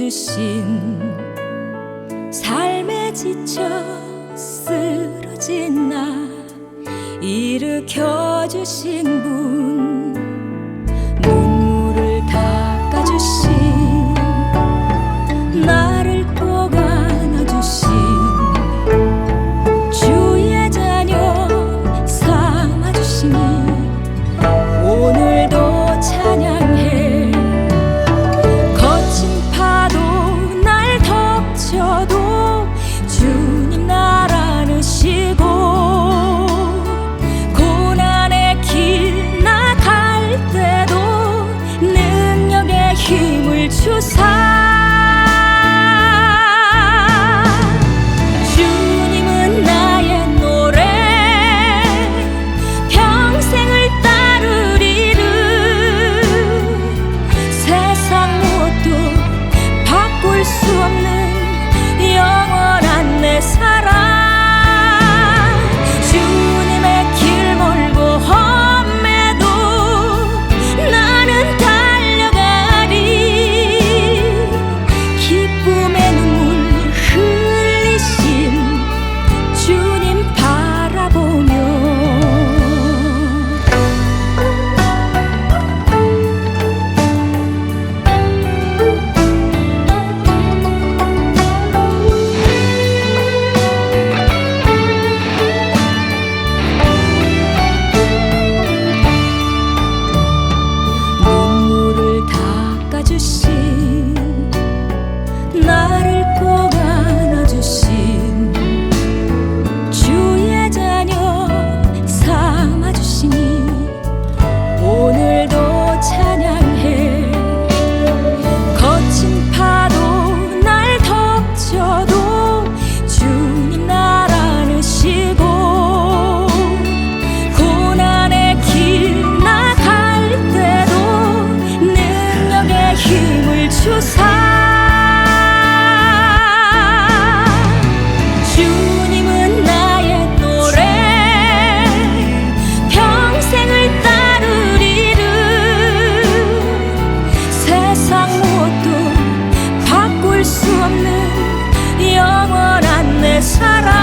주신 삶에 지쳐 쓰러진 나 일으켜 주신 분, 눈물을 닦아주신 나를 꼭 안아주신 주의 자녀 삼아주시니 오늘도 찬양해. 거친 파도 날 덮쳐도 주님 날 안으시고 고난의 길 나갈 때도 능력의 힘을 주사 주님은 나의 노래 평생을 따르리를 세상 무엇도 바꿀 수 없는 영원한 내 사랑 주님의 길 멀고 험해도 나는 달려가리 기쁨의 눈물 흘리신 주님 바라보며 눈물을 닦아주신 나를 꼭 안아주신 주의 자녀 삼아주시니 오늘도 찬양해. 거친 파도 날 덮쳐도 주님 날 안으시고 고난의 길 나갈 때도 능력의 힘을 주사 주님은 나의 노래 평생을 따르리를 세상 무엇도 바꿀 수 없는 영원한 내 사랑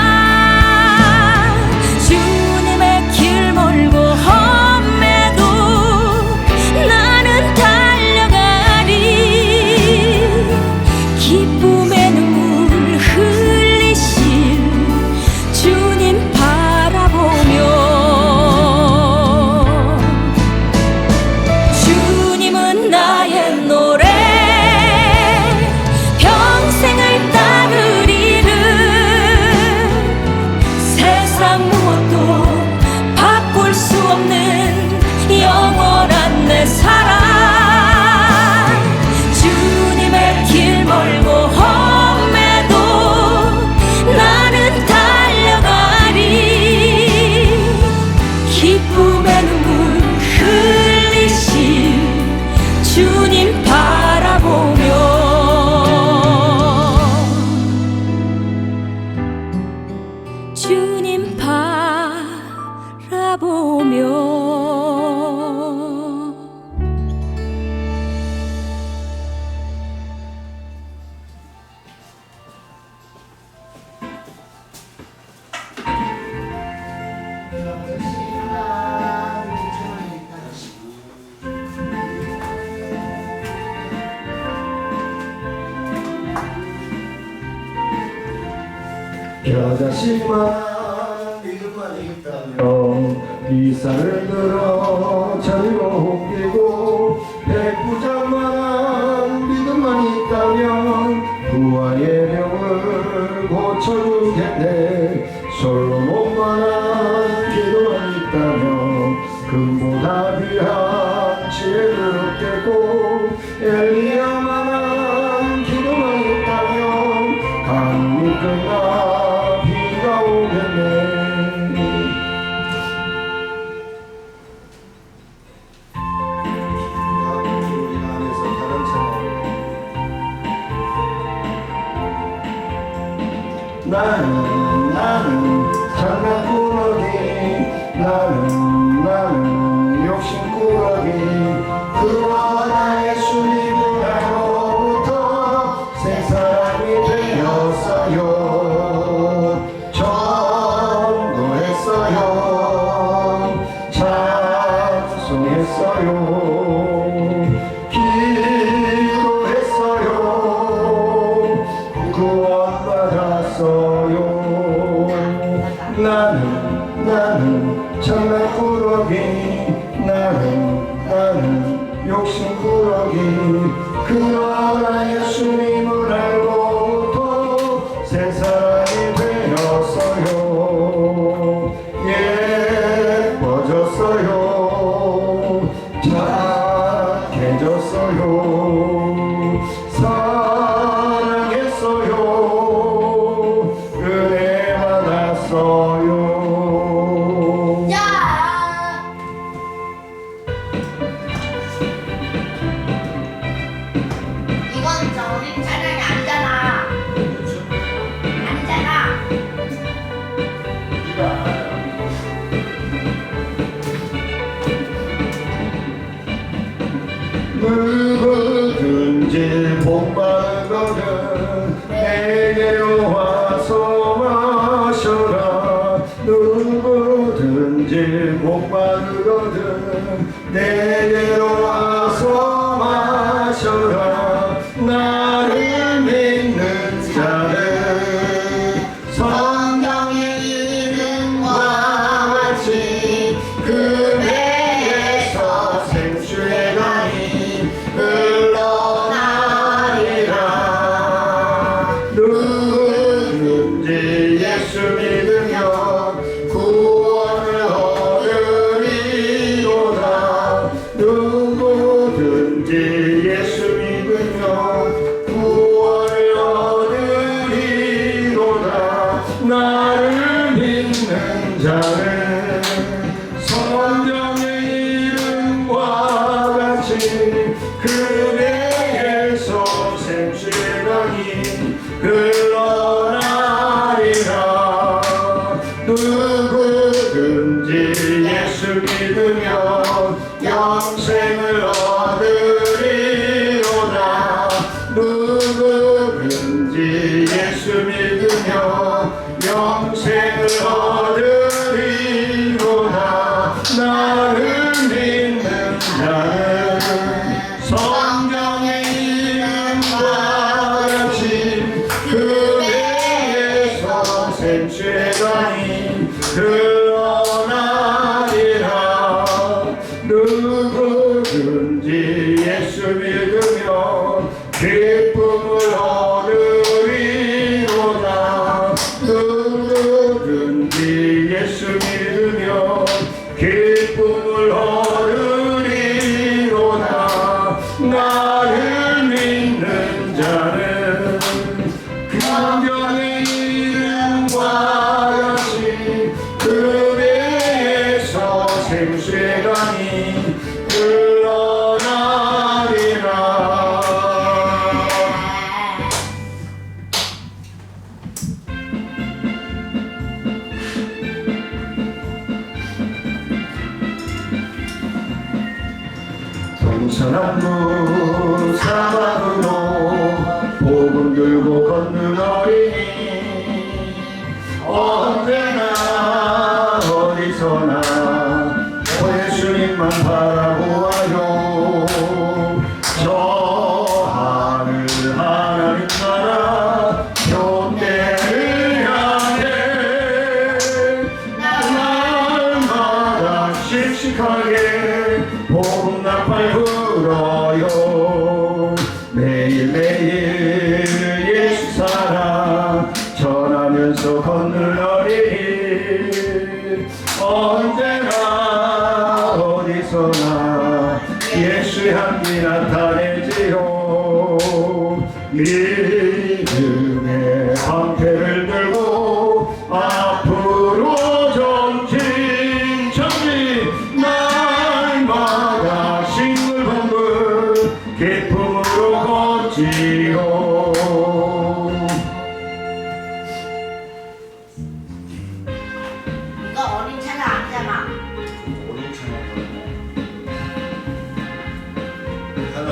주님의 길 멀고 험해도 나는 달려가리 기쁨의 눈물 흘리신 주님 바라보며 주님은 나의 노래 평생을 따르리를 세상 무엇도 바꿀 수 없는 영원한 내 사랑 주님의 길 멀고 험해도 나는 달려가리 기쁨의 눈물 흘리신 주님 바라보며 주님 바라보며 여자씨만 믿음만 있다면 이산을 들어 절로 옮기고 백부장만 믿음만 있다면 부하의 병을 고쳐주겠네. 솔로몬만한 기도만 있다면 금보다 귀한 지혜를 얻겠고 엘리야만한 기도만 있다면 강이 끝나 비가 오겠네. 우리 안에서 다른 나는 장난꾸러 나는 장난꾸러기 나는 욕심꾸러기 그러나 예수님을 알고부터 새 사람이 되었어요 예뻐졌어요 착해졌어요 사랑했어요 은혜 받았어요 이건 저 우리 찬양이 아니잖아. 아니잖아. 누구든지 복받은 거든 내게로 와서 마셔라 누구든지 복받은 거든 내게로 와서 마셔라 나를 믿는 자는 성경의 이름과 같이 그 배에서 생수의 강이 흘러나리라. 누구든지 예수 믿으면 구원을 얻으리로다 누구든지 예수 믿으면 구원을 얻으리로다 나를 믿는 자는 성령의 이름과 같이 그 배에서 생수의 강이 흘러나리라 누구든지 예수 믿으면 영생을 얻으리로다 누구든지 예수 믿으면 영생을 얻으리로다 나를 믿는 자는 성경의 이름과 같이 그 배에서 생수의 강이 흘러나리라 누구든지 예수 믿으면 기쁨을 얻으리로다 누구든지 예수 믿으면 기쁨을 얻으리로다 나를 믿는 자는 성경의 이름과 같이 그 배에서 생수의 강이 흘러나리라 동서남북 사막으로 복음 들고 걷는 어린이 언제나 어디서나 예수님만 바라보아요 저 하늘 하나님 나라 교대를 향해 날마다 씩씩하게 복음나팔 불어요 매일매일 예수 사랑 전하면서 걷는 어린이 언제나 어디서나 예수의 향기 나타내지요 믿음의 방패를 들고 앞으로 전진 날마다 싱글벙글 기쁨으로 걷지요 이거 어린 찬양 아니잖아. 어린 찬양이었네. 하나.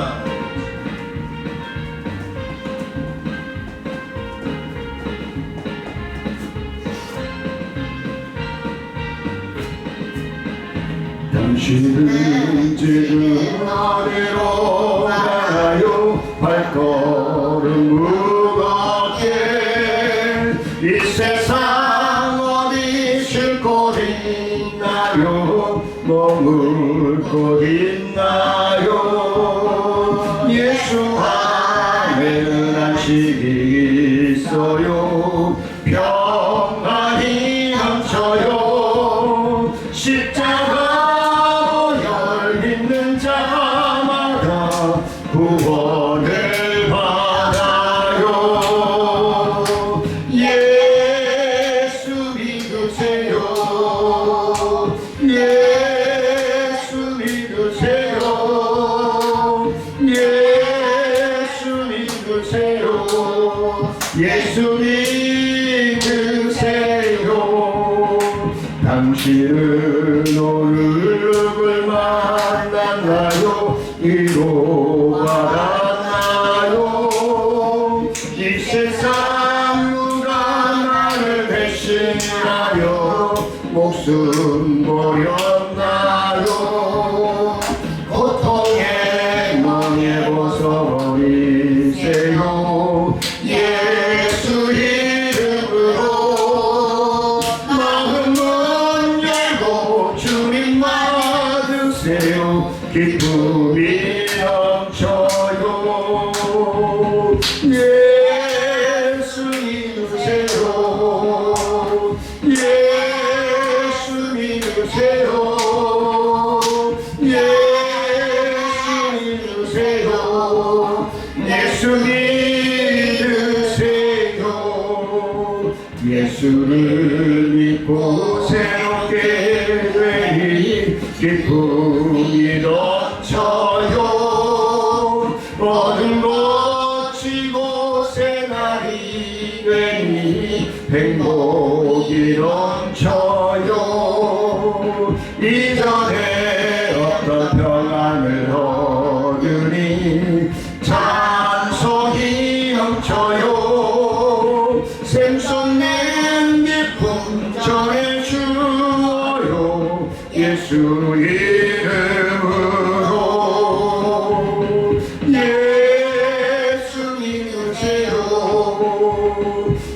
당신은 지금 어디로 가요 발걸음 무겁게 이 세상 어디 있나요? 머물 곳 있나요? 예수 안에는 안식이 있어요. 평안이 넘쳐요. 십자가로 열리는 자마다 구원을 받아요. 예수 믿으세요. 예수 믿으세요. 예수 믿으세요. 예수 믿으세요. 당신은 오늘 누굴 만났나요? 위로받았나요? 이 세상 누가 나를 배신하여 목숨 버렸나요? 고통의 멍에 벗어버리세요. 예수 이름으로 마음 문 열고 주님 받으세요. 기쁨이 넘쳐요. 예수 믿으세요. 예수 믿으세요. 예수 믿으세요. 예수 믿으세요. 예수를 믿고 새롭게 되니 기쁨이 넘쳐요. 어둠 거치고 새날이 되니 행복이 넘쳐요. 이전에 어떤 평안을 얻으니 찬송이 넘쳐요. 샘솟는 기쁨 전해주어요. 예수 이름으로. 예수 믿으세요.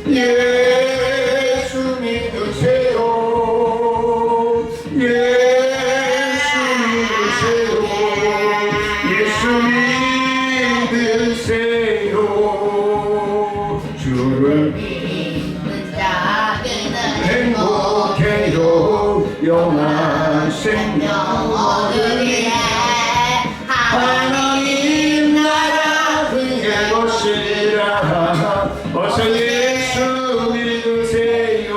예수 믿으세요. 예수 믿으세요. 예수 믿으세요. 주를 믿는 자에게는 행복해요. 영원한 생명 얻으리에 하나님 나라 그의 것이라. 어서 예수 믿으세요.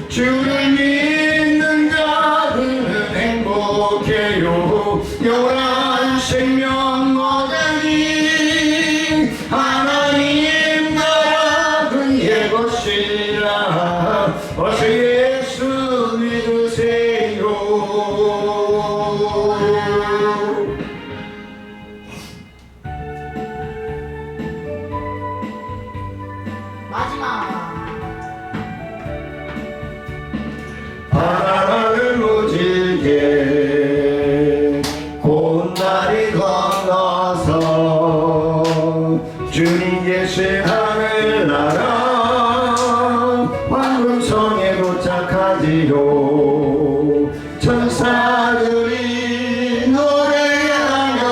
주를 믿는 자들은 행복해요. 영원한 생명 얻으니 하나님 나라 그의 것이라. 어서 예수 믿으세요. 마지막 바다를 무지개 고운다리 건너서 주님 계신 하늘나라 황금성에 도착하지요. 천사들이 노래하며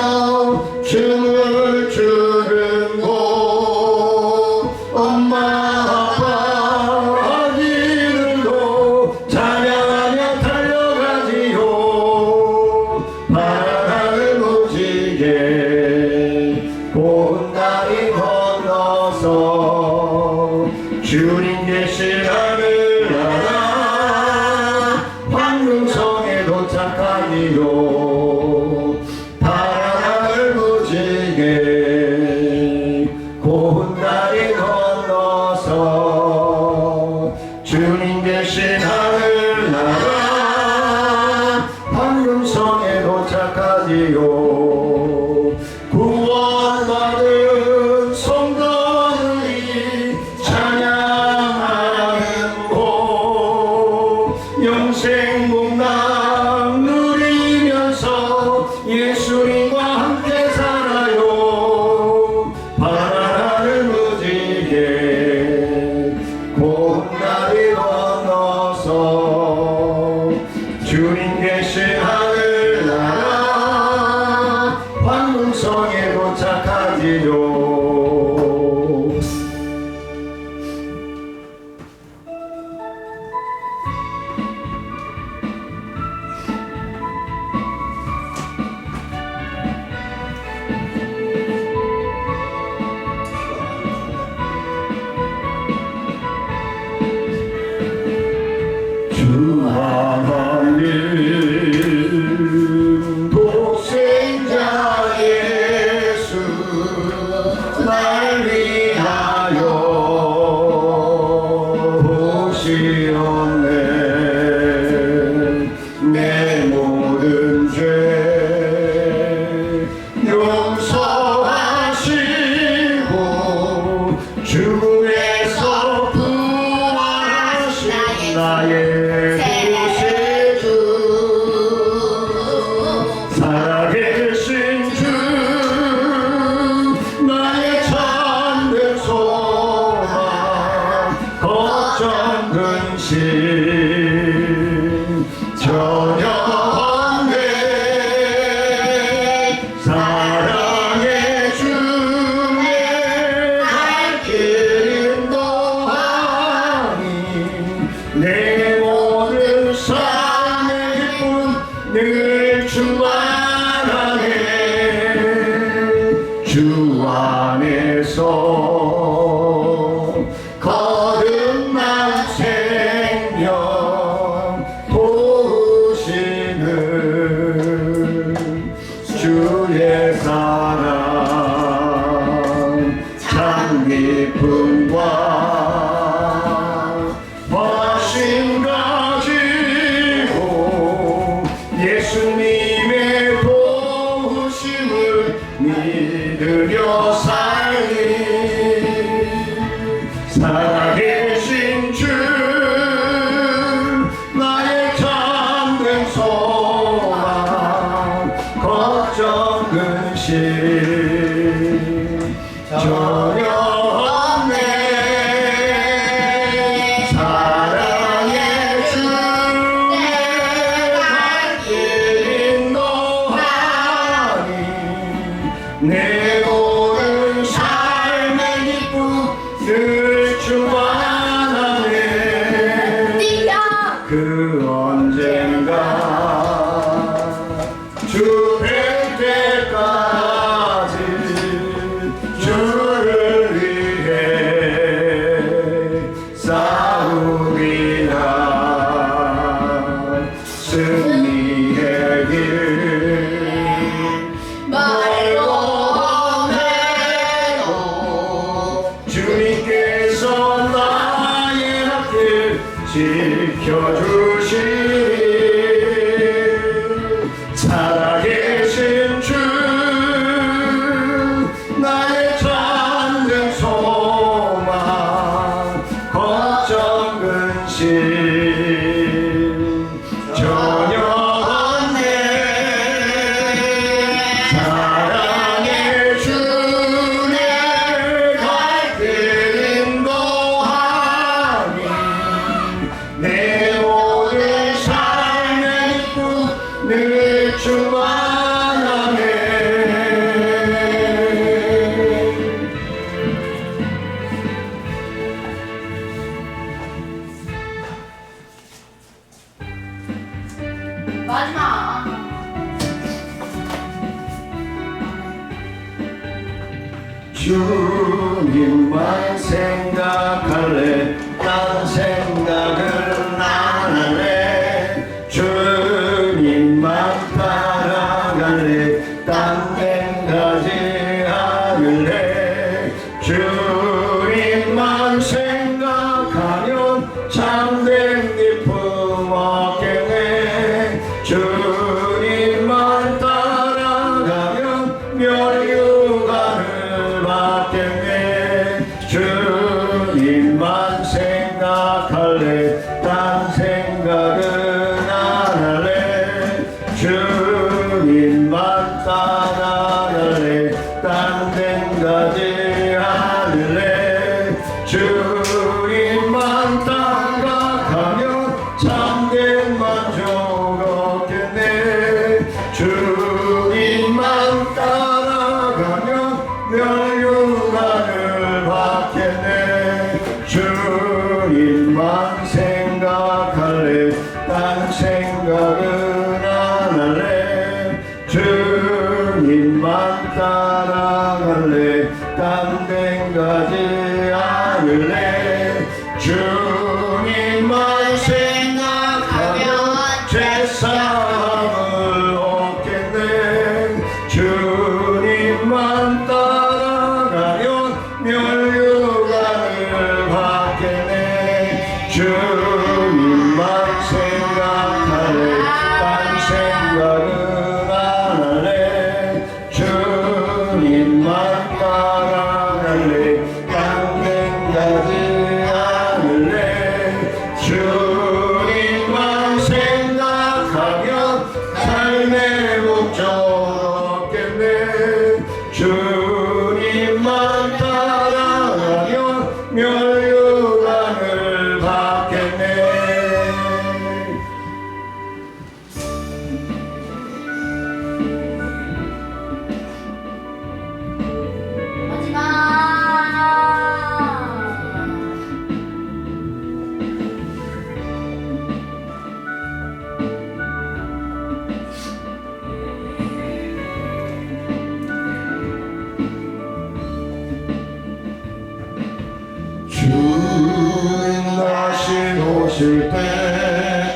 춤을 추는 곳 엄마 아빠 아기들도 찬양하며 달려가지요. 바다를 무지개 고운다리 건너서 주님 계신 하늘나라 황금성에 도착하기로. 바다를 무지개 고운다리 건너서 주님 계신 하늘나라 황금성에 도착하지요. 구원받은 성도들이 찬양하는 곳 영생 복락 누리면서 예수님과 함께 살아요. 바다를 무지개 고운다리 건너서 없네 내 모든 죄 용서하시고 주에서 부활하신 나의 구세주 살아계신 주 나의 참된 소망 걱정 근심 전혀 없네 사랑의 주내 갈 길 인도하니 내 모든 삶의 기쁨 늘 주만 안에 주 안에서 거듭난 생명 도우시는 주의 사랑 참 깊음과 훨씬 가지고 예수님의 도우심을 믿으려 살리 살아계신 주 나의 참된 소망 걱정 근심 전혀 없네 사랑의 주 내 갈 길 인도하니 내 모든 삶의 기쁨 늘 주만 안에 그 언젠가 주 뵐 때까지 주를 위해 싸우리라 승리의 길 말로 해도 주님께서 나의 앞길 지켜주시리 살아계신 주 나의 참된 소망 걱정 근심 전혀 없네 사랑의 주 내 갈 길 인도하니 내 모든 삶의 기쁨 늘 주만 안에 마지막 주님만 생각할래 딴 생각은 안 할래 주님만 따라갈래 딴 데는 가지 않을래 주님만 생각하면 참된 기쁨 얻겠네 주님만 따라가면 멸류관을 받겠네 주님만 생각할래 딴 생각은 안 할래 주님만 따라갈래 딴 데는 가지 않을래 주님만 따라가면 참된 만족 얻겠네 주님만 따라가면 멸류관을 받겠네 주님만 생각할래 딴 생각은 안 할래 주님만 따라갈래 딴 데는 가지 않을래 주님만 생각하면 죄사함을 얻겠네 주님만 따라가면 멸류관을 받겠네 주님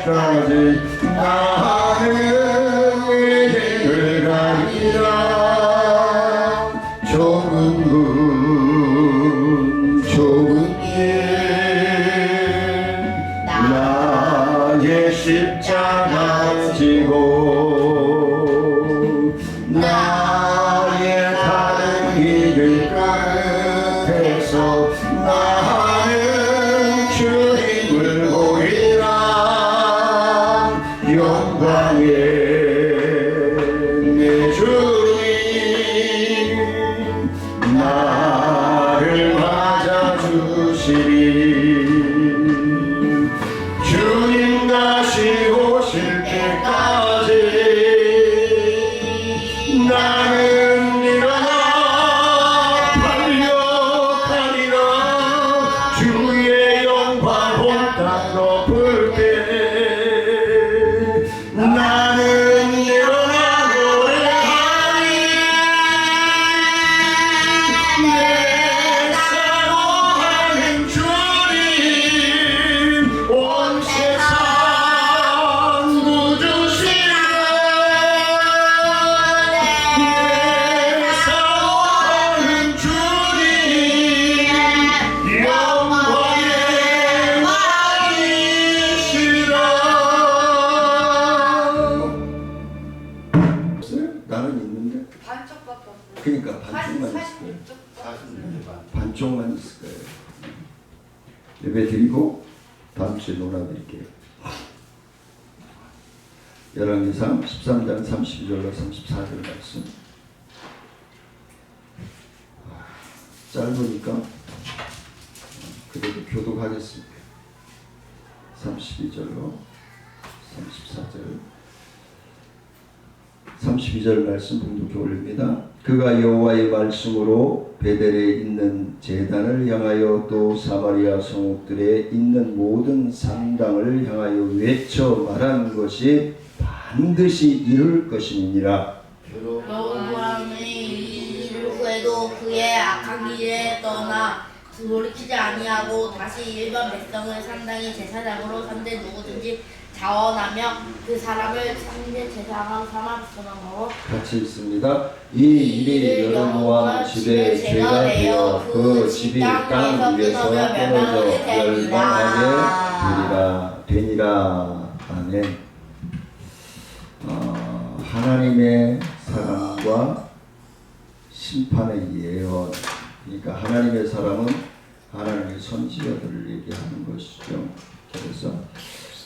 때까지 나는 여행을 가리라. 좁은 길 나의 십자가 지고 나의 다른 길 끝에서 나는 주님을 보리라. 영광의 내 주님 나를 맞아주시리. 주님 다시 오실 때까지 나는 일어나 달려가리라. 주의 영광 온 땅 높을 때 나는 일어나 노래하리. 내 사랑하는 주님 온 세상 구주시라. 내 사랑하는 주님 영광의 왕이시라. 나는 있는데 반쪽밖에 없어요. 그러니까 반쪽만 있을 거예요. 46반. 반쪽만 있을 거예요. 예배 드리고 다음 주에 놀아드릴게요. 열왕기상 13장 32절로 34절 말씀. 짧으니까 그래도 교독하겠습니다. 32절로 34절 32절 말씀 봉독해 올립니다. 그가 여호와의 말씀으로 베델에 있는 제단을 향하여 또 사마리아 성읍들에 있는 모든 산당을 향하여 외쳐 말한 것이 반드시 이룰 것임이니라. 여호와의 일을 후에도 그의 악한 길에 떠나 돌이키지 아니하고 다시 일반 백성을 산당의 제사장으로 삼되 누구든지 자원하며 그 사람을 상대 제사장 삼았으므로 같이 있습니다. 이 일이 여로보암 집에 죄가 되어 그 집이 땅 위에서 떨어져 멸망하게 되니라. 아멘. 하나님의 사랑과 심판의 예언. 그러니까 하나님의 사랑은 하나님의 선지자들을 얘기하는 것이죠. 그래서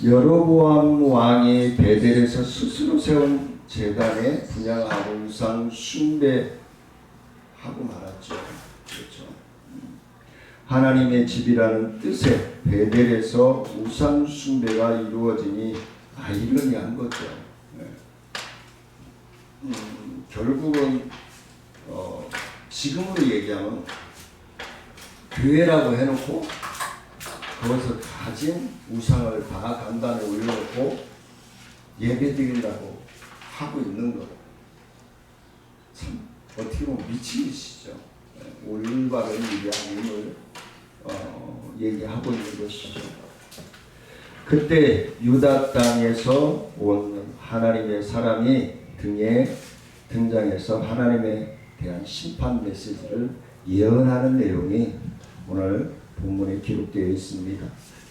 여로보암 왕이 베델에서 스스로 세운 제단에 분향하고 우상 숭배하고 말았죠. 그렇죠. 하나님의 집이라는 뜻의 베델에서 우상 숭배가 이루어지니 아이러니한 거죠. 네. 결국은 지금으로 얘기하면 교회라고 해놓고 거기서 가진 우상을 다 간단히 올려놓고 예배드린다고 하고 있는 것. 참 어떻게 보면 미친 짓이죠. 올바른 일이 아님을 얘기하고 있는 것이죠. 그때 유다 땅에서 온 하나님의 사람이 등에 등장해서 하나님에 대한 심판 메시지를 예언하는 내용이 오늘 본문에 기록되어 있습니다.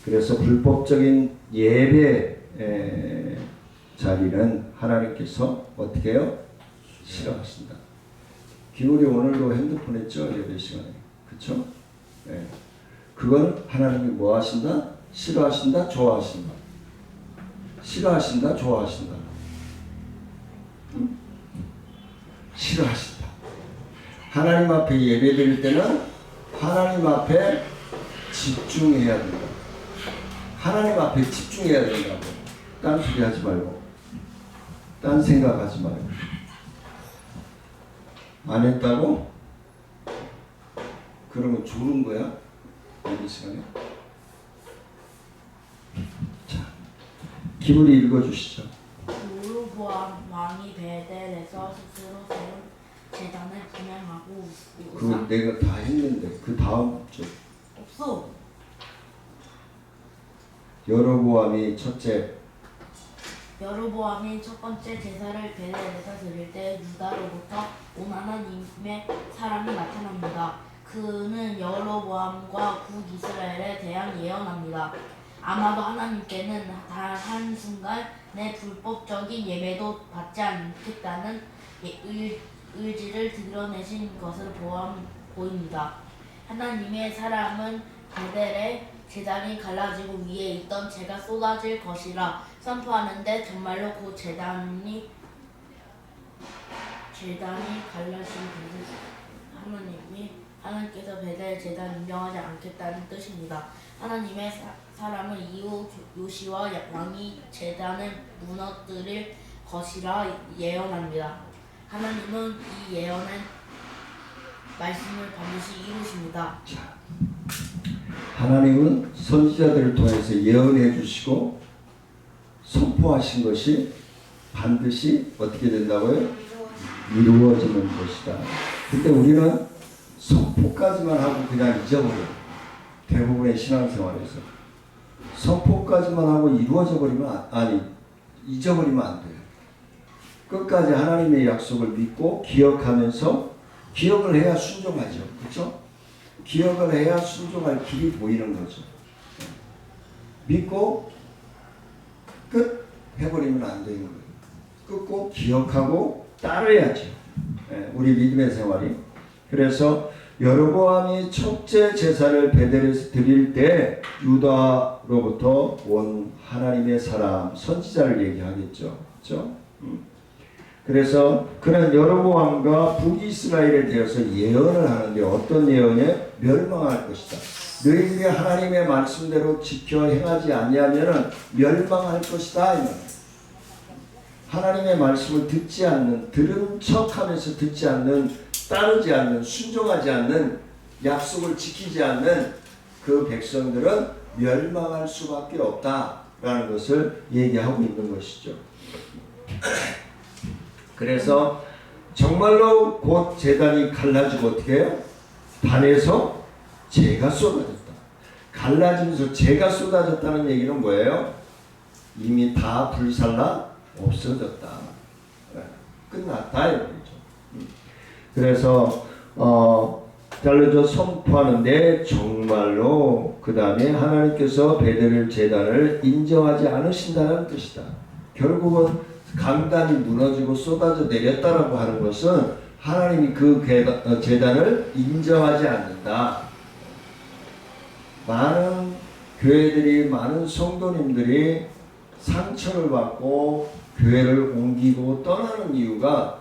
그래서 불법적인 예배 자리는 하나님께서 어떻게 해요? 싫어하신다. 기울이 오늘도 핸드폰 했죠? 예배 시간에. 그렇죠? 네. 그건 하나님이 뭐 하신다? 싫어하신다? 좋아하신다? 싫어하신다? 좋아하신다? 싫어하신다. 하나님 앞에 예배 드릴 때는 하나님 앞에 집중해야 된다. 하나님 앞에 집중해야 된다고. 딴 소리 하지 말고, 딴 생각하지 말고. 안 했다고? 그러면 죽은 거야? 예배 시간에? 자, 기분이 읽어주시죠. 여로보암 왕이 베델에서 스스로 세운 제단을 분향하고 그거 내가 다 했는데 그 다음 줄. 없어. 여로보암이 첫째 여로보암이 첫 번째 제사를 베델에서 드릴 때 유다로부터 온 하나님의 사람이 나타납니다. 그는 여로보암과 북이스라엘에 대한 예언합니다. 아마도 하나님께는 단 한순간의 불법적인 예배도 받지 않겠다는 의지를 드러내신 것으로 보입니다. 하나님의 사람은 베델의 제단이 갈라지고 위에 있던 재가 쏟아질 것이라 선포하는데 정말로 그 제단이 갈라진 것은 하나님께서 베델 제단 인정하지 않겠다는 뜻입니다. 하나님의 사람은 이후 요시와 왕이 제단을 무너뜨릴 것이라 예언합니다. 하나님은 이 예언의 말씀을 반드시 이루십니다. 하나님은 선지자들을 통해서 예언해 주시고 선포하신 것이 반드시 어떻게 된다고요? 이루어지는 것이다. 근데 우리는 선포까지만 하고 그냥 잊어버려요. 대부분의 신앙생활에서 선포까지만 하고 이루어져 버리면 잊어버리면 안 돼요. 끝까지 하나님의 약속을 믿고 기억하면서, 기억을 해야 순종하죠. 그렇죠? 기억을 해야 순종할 길이 보이는 거죠. 믿고 끝 해버리면 안 되는 거예요. 끝고 기억하고 따라야죠. 우리 믿음의 생활이. 그래서 여로보암이 첫째 제사를 베델에서 드릴 때 유다로부터 온 하나님의 사람 선지자를 얘기하겠죠. 그렇죠? 그래서 그는 여로보암과 북이스라엘에 대해서 예언을 하는데 어떤 예언에 멸망할 것이다. 너희들이 하나님의 말씀대로 지켜 행하지 아니하면은 멸망할 것이다. 하나님의 말씀을 듣지 않는, 들은 척하면서 듣지 않는, 따르지 않는, 순종하지 않는, 약속을 지키지 않는 그 백성들은 멸망할 수밖에 없다라는 것을 얘기하고 있는 것이죠. 그래서 정말로 곧 제단이 갈라지고 어떻게 해요? 단에서 재가 쏟아졌다. 갈라지면서 재가 쏟아졌다는 얘기는 뭐예요? 이미 다 불살라 없어졌다. 끝났다 이 말이죠. 그래서 잘라져 선포하는데 정말로 그 다음에 하나님께서 베델 제단을 인정하지 않으신다는 뜻이다. 결국은 강단이 무너지고 쏟아져 내렸다라고 하는 것은 하나님이 그 제단을 인정하지 않는다. 많은 교회들이, 많은 성도님들이 상처를 받고 교회를 옮기고 떠나는 이유가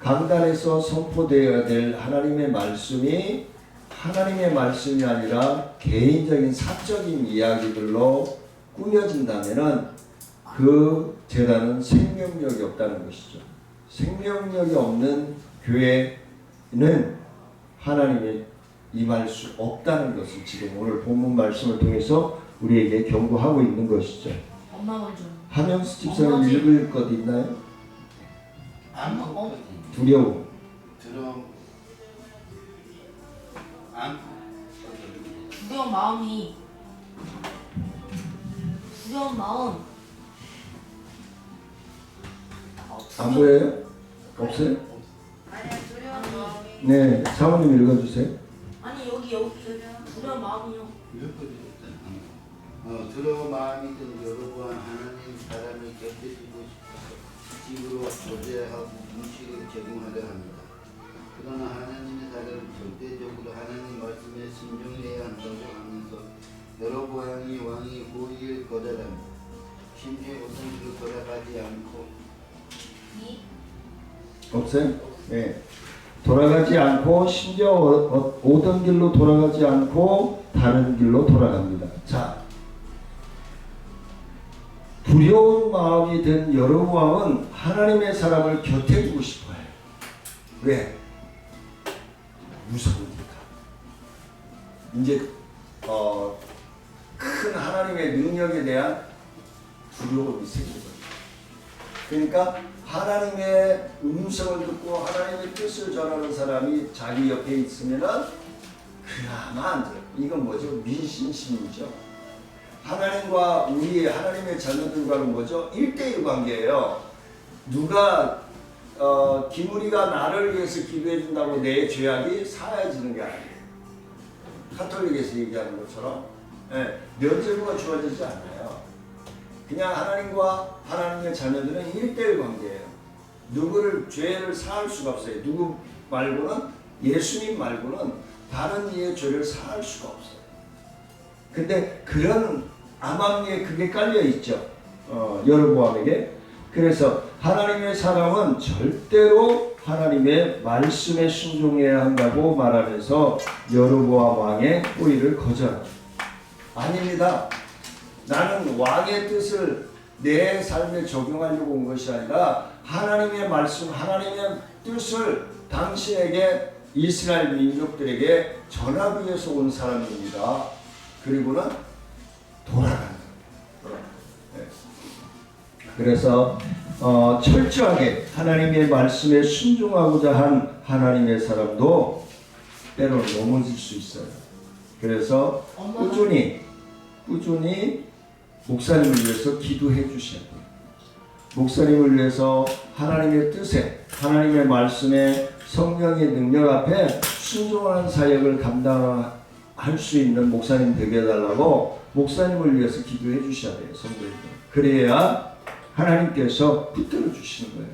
강단에서 선포되어야 될 하나님의 말씀이 하나님의 말씀이 아니라 개인적인 사적인 이야기들로 꾸며진다면은 그 제단은 생명력이 없다는 것이죠. 생명력이 없는 교회는 하나님이 임할 수 없다는 것을 지금 오늘 본문 말씀을 통해서 우리에게 경고하고 있는 것이죠. 엄마 먼저. 하명수 집사님 읽을 것 있나요? 두려움. 두려운 마음. 안 보여요? 없어요? 아니야, 두려운 마음이. 네, 사모님 읽어주세요. 아니 여기 두려운 마음이요. 두려운 마음이 든 여로보암 하나님 사람을 곁들이고 싶어서 집으로 교제하고 음식을 제공하려 합니다. 그러나 하나님의 사람은 절대적으로 하나님 말씀에 순종해야 한다고 하면서 여로보암이 왕이 호의를 거절합니다. 심지어 오던 길로 돌아가지 않고 없어요? 네. 돌아가지 않고 심지어 오던 길로 돌아가지 않고 다른 길로 돌아갑니다. 자, 두려운 마음이 든 여로보암은 하나님의 사람을 곁에 두고 싶어요. 왜? 무서우니까. 이제 큰 하나님의 능력에 대한 두려움이 생기거든요. 그러니까 하나님의 음성을 듣고 하나님의 뜻을 전하는 사람이 자기 옆에 있으면은 그나마 안 돼요. 이건 뭐죠? 민신심이죠. 하나님과 우리 하나님의 자녀들과는 뭐죠? 1대1 관계예요. 누가 기물이가 나를 위해서 기도해 준다고 내 죄악이 사해지는 게 아니에요. 카톨릭에서 얘기하는 것처럼 면죄부가 주어지지 않아요. 그냥 하나님과 하나님의 자녀들은 1대1 관계예요. 누구를 죄를 사할 수가 없어요. 누구 말고는, 예수님 말고는 다른 이의 죄를 사할 수가 없어요. 근데 그런 암암리에 그게 깔려 있죠. 여로보암에게. 그래서 하나님의 사람은 절대로 하나님의 말씀에 순종해야 한다고 말하면서 여로보암 왕의 호의를 거절합니다. 아닙니다. 나는 왕의 뜻을 내 삶에 적용하려고 온 것이 아니라 하나님의 말씀, 하나님의 뜻을 당신에게, 이스라엘 민족들에게 전하기 위해서 온 사람입니다. 그리고는 돌아간다. 그래서 철저하게 하나님의 말씀에 순종하고자 한 하나님의 사람도 때로는 넘어질 수 있어요. 그래서 꾸준히 목사님을 위해서 기도해 주셔야 돼요. 목사님을 위해서 하나님의 뜻에, 하나님의 말씀에, 성령의 능력 앞에 순종하는 사역을 감당할 수 있는 목사님 되게 해달라고 목사님을 위해서 기도해 주셔야 돼요. 성도님들. 그래야 하나님께서 붙들어 주시는 거예요.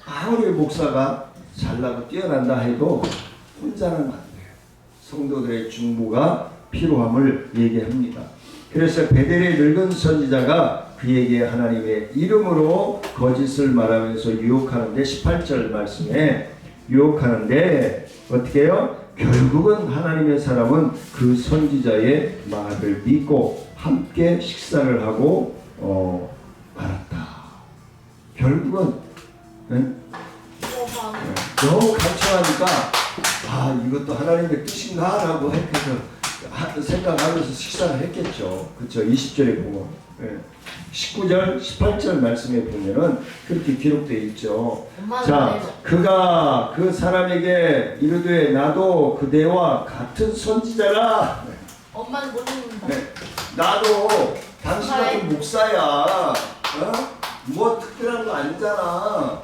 아무리 목사가 잘나고 뛰어난다 해도 혼자는 안 돼요. 성도들의 중보가 필요함을 얘기합니다. 그래서 베델의 늙은 선지자가 그에게 하나님의 이름으로 거짓을 말하면서 유혹하는데, 18절 말씀에 유혹하는데 어떻게 해요? 결국은 하나님의 사람은 그 선지자의 말을 믿고 함께 식사를 하고 말았다. 결국은 너무 간청하니까 이것도 하나님의 뜻인가? 라고 생각하면서 식사를 했겠죠. 그렇죠. 20절에 보면 19절, 18절 말씀에 보면은 그렇게 기록되어 있죠. 자, 그가 그 사람에게 이르되 나도 그대와 같은 선지자라. 엄마는 모르는다. 나도 당신 같은 목사야. 뭐 특별한 거 아니잖아.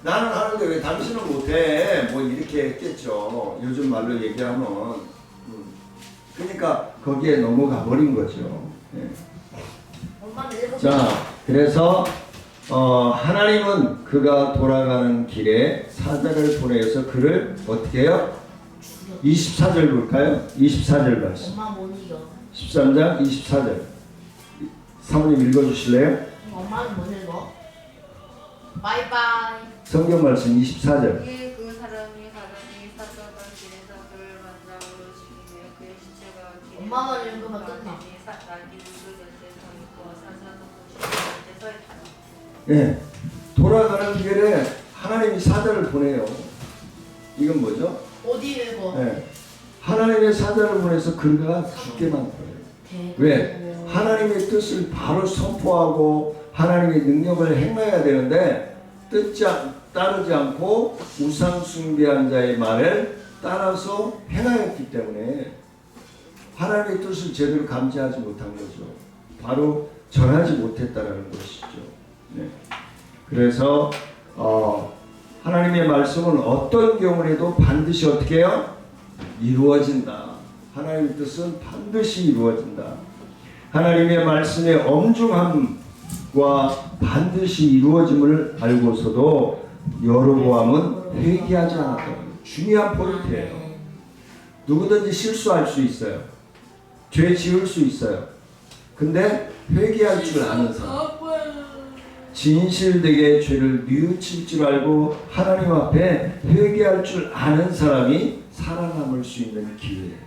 나는 하는데 왜 당신은 못해? 뭐 이렇게 했겠죠. 요즘 말로 얘기하면. 그러니까 거기에 넘어가 버린 거죠. 자, 그래서 하나님은 그가 돌아가는 길에 사자를 보내서 그를 어떻게 해요? 24절 볼까요? 24절 말씀. 엄마 못 이겨. 13장 24절. 사모님 읽어주실래요? 엄마는 못 읽어. 바이바이. 성경 말씀 24절. 이에 그 사람이 가더니 사자가 길에서 그를 만나러 시키며 그의 시체가 길에 엄마가 읽으면 끝나. 날개 그 곁에 서 있고 사자도 그 시체 곁에 서 있다. 예, 돌아가는 길에 하나님이 사자를 보내요. 이건 뭐죠? 어디 읽어? 예, 하나님의 사자를 보내서 그가 죽게 만들어요. 왜? 하나님의 뜻을 바로 선포하고 하나님의 능력을 행해야 되는데 따르지 않고 우상 숭배한 자의 말을 따라서 행하였기 때문에 하나님의 뜻을 제대로 감지하지 못한 거죠. 바로 전하지 못했다는 것이죠. 네. 그래서 하나님의 말씀은 어떤 경우에도 반드시 어떻게 해요? 이루어진다. 하나님의 뜻은 반드시 이루어진다. 하나님의 말씀의 엄중함과 반드시 이루어짐을 알고서도 여로보암은 회개하지 않았다. 중요한 포인트예요. 누구든지 실수할 수 있어요. 죄 지을 수 있어요. 근데 회개할 줄 아는 사람, 진실되게 죄를 뉘우칠 줄 알고 하나님 앞에 회개할 줄 아는 사람이 살아남을 수 있는 기회예요.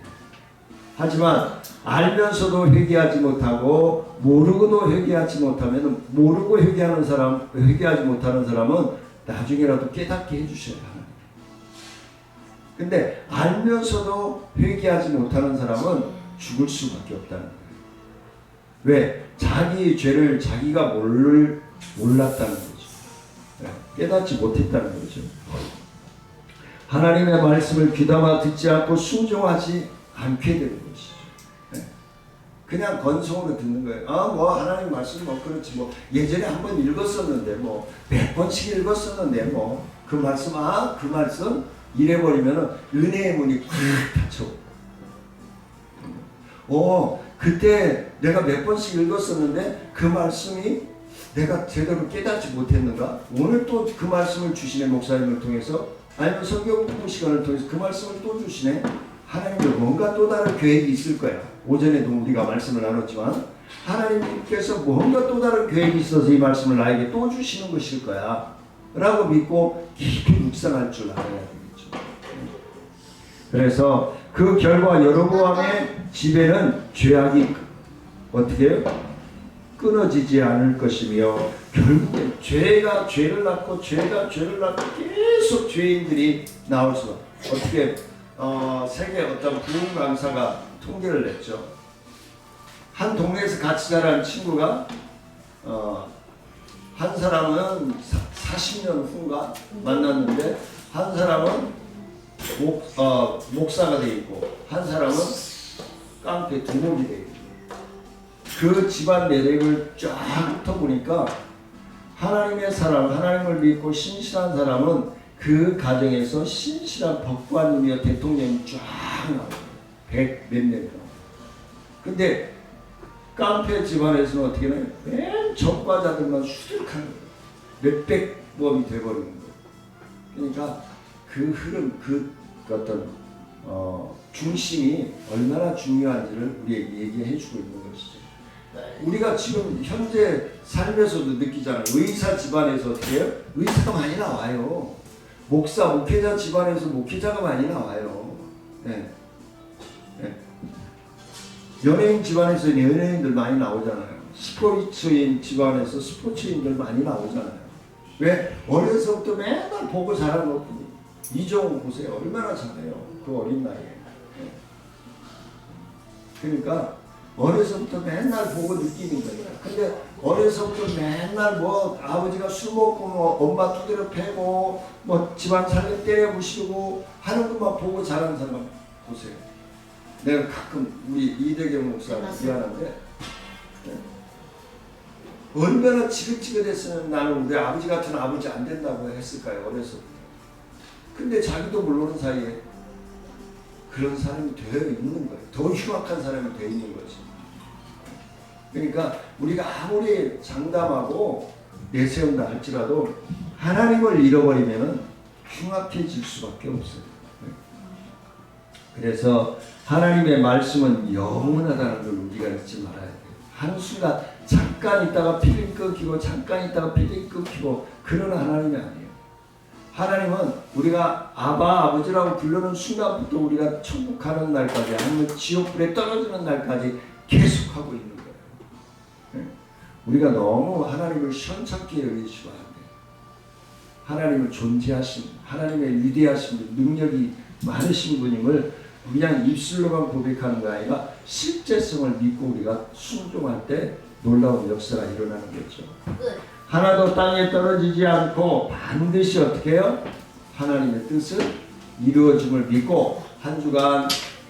하지만 알면서도 회개하지 못하고 모르고도 회개하지 못하면 모르고 회개하지 못하는 사람은 나중에라도 깨닫게 해주셔야 합니다. 근데 알면서도 회개하지 못하는 사람은 죽을 수밖에 없다는 거예요. 왜? 자기의 죄를 자기가 몰랐다는 거죠. 깨닫지 못했다는 거죠. 하나님의 말씀을 귀담아 듣지 않고 순종하지 않게 되는 것이죠. 그냥 건성으로 듣는 거예요. 뭐 하나님 말씀 뭐 그렇지 뭐 예전에 한번 읽었었는데 뭐 몇 번씩 읽었었는데 뭐 그 말씀 그 말씀 이래버리면은 은혜의 문이 콱 닫혀. 그때 내가 몇 번씩 읽었었는데 그 말씀이 내가 제대로 깨닫지 못했는가? 오늘 또 그 말씀을 주시네, 목사님을 통해서. 아니면 성경 공부 시간을 통해서 그 말씀을 또 주시네. 하나님도 뭔가 또 다른 계획이 있을 거야. 오전에도 우리가 말씀을 나눴지만 하나님께서 뭔가 또 다른 계획이 있어서 이 말씀을 나에게 또 주시는 것일 거야 라고 믿고 깊이 묵상할 줄 알아야 되겠죠. 그래서 그 결과 여로보암의 집에는 죄악이 어떻게 해요? 끊어지지 않을 것이며 결국에 죄가 죄를 낳고 죄가 죄를 낳고 계속 죄인들이 나올 수가. 어떻게 세계 어떤 부흥 강사가 통계를 냈죠. 한 동네에서 같이 자란 친구가 한 사람은 40년 후인가 만났는데 한 사람은 목사가 돼 있고 한 사람은 깡패 두목이 돼 있고 그 집안 내력을 쫙 훑어보니까 하나님의 사람, 하나님을 믿고 신실한 사람은 그 가정에서 신실한 법관이며 대통령이 쫙 나와요. 100 몇 명. 근데 깡패 집안에서는 어떻게 해요? 맨 전과자들만 수두룩한 거예요. 몇백 범이 돼버리는 거예요. 그러니까 그 흐름, 그 어떤 중심이 얼마나 중요한지를 우리에게 얘기해주고 있는 것이죠. 우리가 지금 현재 삶에서도 느끼잖아요. 의사 집안에서 어떻게 해요? 의사가 많이 나와요. 목사, 목회자 집안에서 목회자가 많이 나와요. 네. 네. 연예인 집안에서 연예인들 많이 나오잖아요. 스포츠인 집안에서 스포츠인들 많이 나오잖아요. 왜? 어려서부터 맨날 보고 자란 것뿐이. 이종호 보세요. 얼마나 잘해요. 그 어린 나이에. 네. 그러니까 어려서부터 맨날 보고 느끼는 거예요. 근데 어려서부터 맨날 뭐 아버지가 술 먹고 뭐 엄마 두드려 패고 뭐 집안 살림 때려 부시고 하는 것만 보고 자란 사람 보세요. 내가 가끔 우리 이대경 목사 미안한데 얼마나 지긋지긋했으면 나는 우리 아버지 같은 아버지 안 된다고 했을까요? 어려서부터. 근데 자기도 모르는 사이에 그런 사람이 되어 있는 거예요. 더 흉악한 사람이 되어 있는 거지. 그러니까 우리가 아무리 장담하고 내세운다 할지라도 하나님을 잃어버리면 흉악해질 수밖에 없어요. 그래서 하나님의 말씀은 영원하다는 걸 우리가 잊지 말아야 돼요. 한순간 잠깐 있다가 필름 끊기고 잠깐 있다가 필름 끊기고 그런 하나님이 아니에요. 하나님은 우리가 아버지라고 부르는 순간부터 우리가 천국 가는 날까지 아니면 지옥불에 떨어지는 날까지 계속하고 있는 거예요. 우리가 너무 하나님을 시원찮게 여기시면 안 돼요. 하나님을 존재하신, 하나님의 위대하신 능력이 많으신 분임을 그냥 입술로만 고백하는 게 아니라 실제성을 믿고 우리가 순종할 때 놀라운 역사가 일어나는 거죠. 하나도 땅에 떨어지지 않고 반드시 어떻게 해요? 하나님의 뜻을 이루어짐을 믿고 한 주간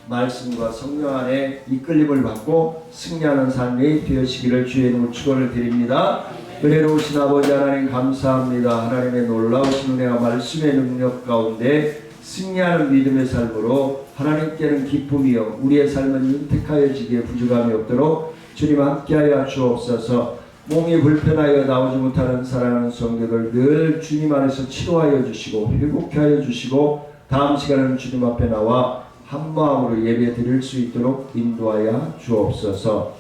말씀과 성령 안에 이끌림을 받고 승리하는 삶이 되시기를 주의 이름으로 축원을 드립니다. 은혜로우신 아버지 하나님 감사합니다. 하나님의 놀라우신 은혜와 말씀의 능력 가운데 승리하는 믿음의 삶으로 하나님께는 기쁨이요 우리의 삶은 윤택하여지기에 부족함이 없도록 주님 함께하여 주옵소서. 몸이 불편하여 나오지 못하는 사랑하는 성도들 늘 주님 안에서 치료하여 주시고 회복하여 하여 주시고 다음 시간에는 주님 앞에 나와 한 마음으로 예배 드릴 수 있도록 인도하여 주옵소서.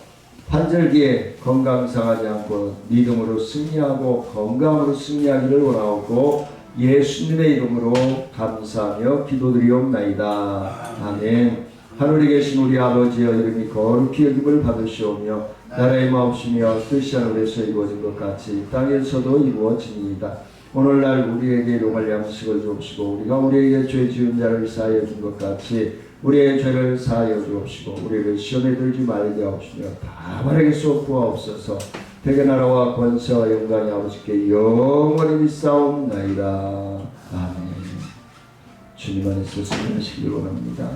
환절기에 건강 상하지 않고 믿음으로 승리하고 건강으로 승리하기를 원하옵고 예수님의 이름으로 감사하며 기도드리옵나이다. 아멘. 하늘에 계신 우리 아버지여 이름이 거룩히 여김을 받으시오며 나라의 마옵시며 뜻이 하늘에서 이루어진 것 같이 땅에서도 이루어지니이다. 오늘날 우리에게 일용할 양식을 주옵시고 우리가 우리에게 죄 지은 자를 사하여 준 것 같이 우리의 죄를 사하여 주옵시고 우리를 시험에 들지 말게 하옵시며 다만에게서 구하옵소서. 대개 나라와 권세와 영광이 아버지께 영원히 믿사옵나이다. 아멘. 주님 안에서 승리하시길 원합니다.